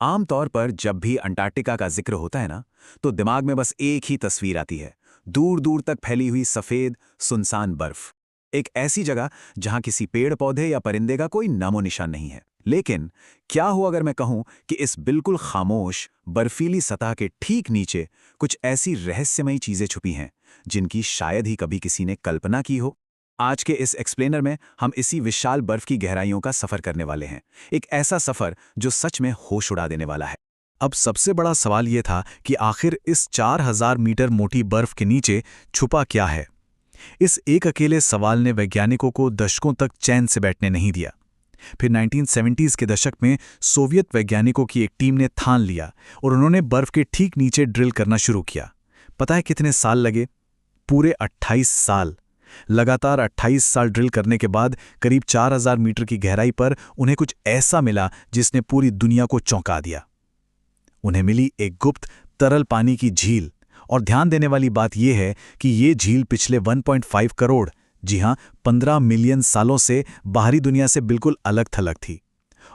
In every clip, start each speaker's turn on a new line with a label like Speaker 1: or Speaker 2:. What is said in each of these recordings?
Speaker 1: आमतौर पर जब भी अंटार्कटिका का जिक्र होता है ना, तो दिमाग में बस एक ही तस्वीर आती है। दूर दूर तक फैली हुई सफेद सुनसान बर्फ। एक ऐसी जगह जहां किसी पेड़ पौधे या परिंदे का कोई नामो निशान नहीं है। लेकिन क्या हो अगर मैं कहूं कि इस बिल्कुल खामोश बर्फीली सतह के ठीक नीचे कुछ ऐसी रहस्यमयी चीजें छुपी हैं जिनकी शायद ही कभी किसी ने कल्पना की हो। आज के इस एक्सप्लेनर में हम इसी विशाल बर्फ की गहराइयों का सफर करने वाले हैं। एक ऐसा सफर जो सच में होश उड़ा देने वाला है।
Speaker 2: अब सबसे बड़ा सवाल ये था कि आखिर इस 4000 मीटर मोटी बर्फ के नीचे छुपा क्या है। इस एक अकेले सवाल ने वैज्ञानिकों को दशकों तक चैन से बैठने नहीं दिया। फिर 1970s के दशक में सोवियत वैज्ञानिकों की एक टीम ने ठान लिया और उन्होंने बर्फ के ठीक नीचे ड्रिल करना शुरू किया। पता है कितने साल लगे? पूरे 28 साल। लगातार 28 साल ड्रिल करने के बाद करीब 4000 मीटर की गहराई पर उन्हें कुछ ऐसा मिला जिसने पूरी दुनिया को चौंका दिया। उन्हें मिली एक गुप्त तरल पानी की झील। और ध्यान देने वाली बात यह है कि ये झील पिछले 1.5 करोड़, जी हां 15 मिलियन सालों से बाहरी दुनिया से बिल्कुल अलग थलग थी।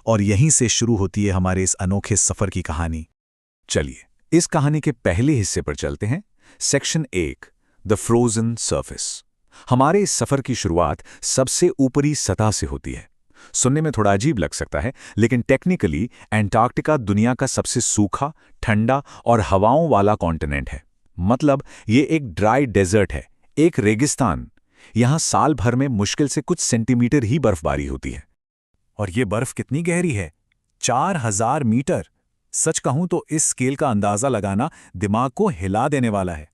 Speaker 2: और यहीं से शुरू होती है हमारे इस अनोखे सफर की कहानी।
Speaker 3: चलिए इस कहानी के पहले हिस्से पर चलते हैं। Section 1, the frozen surface. हमारे इस सफर की शुरुआत सबसे ऊपरी सतह से होती है। सुनने में थोड़ा अजीब लग सकता है, लेकिन टेक्निकली एंटार्कटिका दुनिया का सबसे सूखा, ठंडा और हवाओं वाला कॉन्टिनेंट है। मतलब ये एक ड्राई डेजर्ट है, एक रेगिस्तान। यहां साल भर में मुश्किल से कुछ सेंटीमीटर ही बर्फबारी होती है।
Speaker 1: और ये बर्फ कितनी गहरी है? 4000 मीटर। सच कहूं तो इस स्केल का अंदाजा लगाना दिमाग को हिला देने वाला है।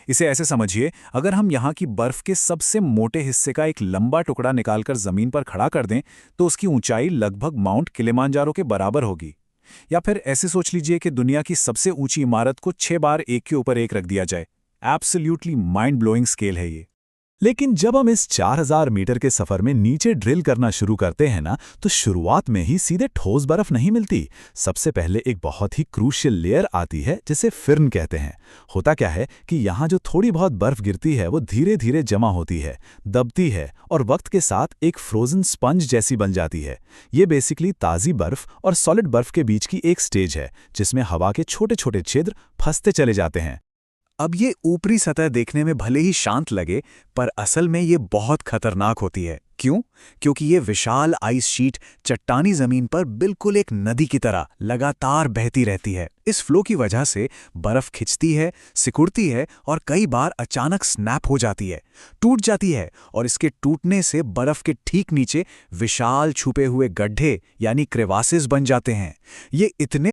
Speaker 1: इसे ऐसे समझिए, अगर हम यहाँ की बर्फ के सबसे मोटे हिस्से का एक लंबा टुकड़ा निकालकर जमीन पर खड़ा कर दें तो उसकी ऊंचाई लगभग माउंट किलिमांजारो के बराबर होगी। या फिर ऐसे सोच लीजिए कि दुनिया की सबसे ऊंची इमारत को 6 बार एक के ऊपर एक रख दिया जाए। एब्सोल्युटली माइंड ब्लोइंग स्केल है ये।
Speaker 2: लेकिन जब हम इस 4000 मीटर के सफर में नीचे ड्रिल करना शुरू करते हैं ना, तो शुरुआत में ही सीधे ठोस बर्फ नहीं मिलती। सबसे पहले एक बहुत ही क्रूशियल लेयर आती है जिसे फिर्न कहते हैं। होता क्या है कि यहाँ जो थोड़ी बहुत बर्फ गिरती है वो धीरे धीरे जमा होती है, दबती है और वक्त के साथ एक फ्रोजन स्पंज जैसी बन जाती है। ये बेसिकली ताज़ी बर्फ और सॉलिड बर्फ के बीच की एक स्टेज है जिसमें हवा के छोटे छोटे छिद्र फंसते चले जाते हैं।
Speaker 1: अब ये ऊपरी सतह देखने में भले ही शांत लगे, पर असल में ये बहुत खतरनाक होती है। क्यों? क्योंकि ये विशाल आइस शीट चट्टानी जमीन पर बिल्कुल एक नदी की तरह लगातार बहती रहती है। इस फ्लो की वजह से बर्फ खिंचती है, सिकुड़ती है और कई बार अचानक स्नैप हो जाती है, टूट जाती है। और इसके टूटने से बर्फ के ठीक नीचे विशाल छुपे हुए गड्ढे यानी क्रेवासेस बन जाते हैं। ये इतने